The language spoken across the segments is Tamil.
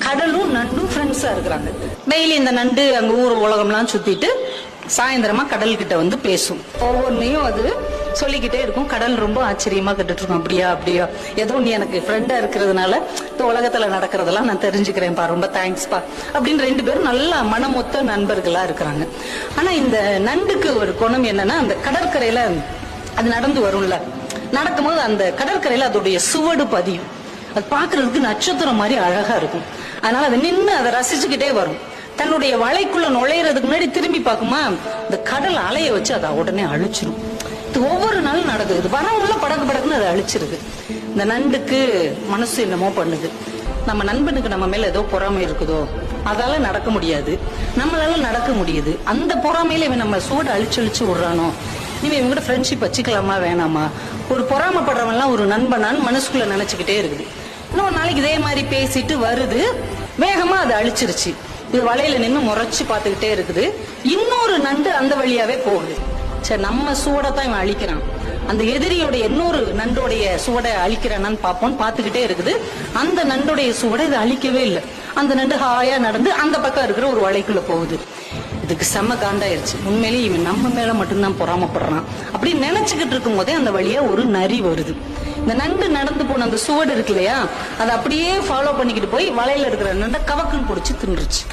கடலும் நண்டும் ஃப்ரெண்ட்ஸா இருக்கிறாங்க. டெய்லி இந்த நண்டு அங்க ஊர் உலகம்லாம் சுத்திட்டு சாயந்தரமா கடல் கிட்ட வந்து பேசும். ஒவ்வொன்னையும் அது சொல்லிக்கிட்டே இருக்கும். கடல் ரொம்ப ஆச்சரியமா கேட்டுட்டு இருக்கும். அப்படியா அப்படியா, ஏதோ நீ எனக்கு ஃப்ரெண்டா இருக்கிறதுனால இந்த உலகத்துல நடக்கிறதெல்லாம் நான் தெரிஞ்சுக்கிறேன்ப்பா, ரொம்ப தேங்க்ஸ்பா அப்படின்னு 2 பேரும் நல்லா மனமொத்த நண்பர்களா இருக்கிறாங்க. ஆனா இந்த நண்டுக்கு ஒரு குணம் என்னன்னா, அந்த கடற்கரையில அது நடந்து வரும்ல, நடக்கும்போது அந்த கடற்கரையில அதோடைய சுவடு பதியும். அது பாக்குறதுக்கு நட்சத்திரம் மாதிரி அழகா இருக்கும். அதனால அதை நின்று அதை ரசிச்சுக்கிட்டே வரும். தன்னுடைய வலைக்குள்ள நுழையறதுக்கு முன்னாடி திரும்பி பார்க்குமா, இந்த கடல் அலைய வச்சு அதை உடனே அழிச்சிரும். இது ஒவ்வொரு நாளும் நடக்குது. இது வரவங்கள படக்கு படக்குன்னு அதை அழிச்சிருது. இந்த நண்டுக்கு மனசு என்னமோ பண்ணுது. நம்ம நண்பனுக்கு நம்ம மேல ஏதோ பொறாமை இருக்குதோ, அதால நடக்க முடியாது, நம்மளால நடக்க முடியுது. அந்த பொறாமையில இவன் நம்ம சூட அழிச்சு விடுறானோ, இவன் இவங்க ஃப்ரெண்ட்ஷிப் வச்சுக்கலாமா வேணாமா, ஒரு பொறாமப்படுறவன்லாம் ஒரு நண்பனான்னு மனசுக்குள்ள நினைச்சுக்கிட்டே இருக்குது. இன்னொரு நாளைக்கு இதே மாதிரி பேசிட்டு வருது, வேகமா அதை அழிச்சிருச்சு. இது வலையில நின்று முறைச்சு பார்த்துக்கிட்டே இருக்குது. இன்னொரு நண்டு அந்த வழியாவே போகுது. சரி, நம்ம சூடத்தான் இவன் அழிக்கிறான், அந்த எதிரியோட இன்னொரு நண்டோடைய சுவடை அழிக்கிறான்னு பார்ப்போம்னு பார்த்துக்கிட்டே இருக்குது. அந்த நண்டோடைய சுவடை இதை அழிக்கவே இல்லை. அந்த நண்டு ஹாயா நடந்து அந்த பக்கம் இருக்கிற ஒரு வலைக்குள்ள போகுது. இதுக்கு செம்ம காண்டாயிருச்சு. உண்மையிலேயே இவன் நம்ம மேல மட்டும்தான் பொறாமப்படுறான் அப்படின்னு நினைச்சுக்கிட்டு இருக்கும் போதே அந்த வழியா ஒரு நரி வருது. இந்த நண்டு நடந்து போன அந்த சுவடு இருக்கு இல்லையா, அதை அப்படியே ஃபாலோ பண்ணிக்கிட்டு போய் வலையில இருக்கிற நண்டை கவக்குன்னு பிடிச்சி தின்றுச்சு.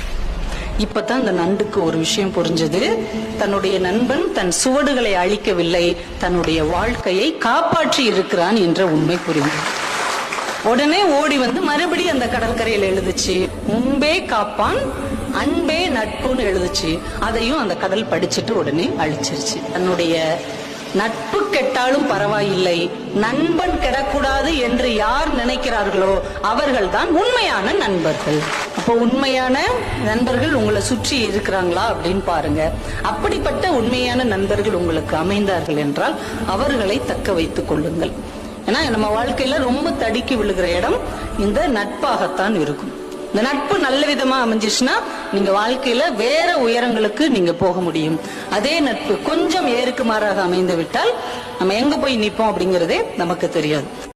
இப்பதான் இந்த நண்டுக்கு ஒரு விஷயம் புரிஞ்சது. தன்னுடைய நண்பன் தன் சுவடுகளை அழிக்கவில்லை, தன்னுடைய வாழ்க்கையை காப்பாற்றி இருக்கிறான் என்ற உண்மை புரிந்தது. உடனே ஓடி வந்து மறுபடியும் அந்த கடற்கரையில் எழுதுச்சு, முன்பே காப்பான் அன்பே நட்புன்னு எழுதுச்சு. அதையும் அந்த கடல் படிச்சுட்டு உடனே அழிச்சிருச்சு. தன்னுடைய நட்பு கெட்டாலும் பரவாயில்லை, நண்பன் கெடக்கூடாது என்று யார் நினைக்கிறார்களோ அவர்கள் தான் உண்மையான நண்பர்கள். அப்போ உண்மையான நண்பர்கள் உங்களை சுற்றி இருக்கிறாங்களா அப்படின்னு பாருங்க. அப்படிப்பட்ட உண்மையான நண்பர்கள் உங்களுக்கு அமைந்தார்கள் என்றால் அவர்களை தக்க வைத்துக் கொள்ளுங்கள். ஏன்னா நம்ம வாழ்க்கையில ரொம்ப தடுக்கி விழுகிற இடம் இந்த நட்பாகத்தான் இருக்கும். இந்த நட்பு நல்ல விதமா அமைஞ்சிச்சுன்னா நீங்க வாழ்க்கையில வேற உயரங்களுக்கு நீங்க போக முடியும். அதே நட்பு கொஞ்சம் ஏறுக்கு மாறாக அமைந்து விட்டால் நம்ம எங்க போய் நிற்போம் அப்படிங்கறதே நமக்கு தெரியாது.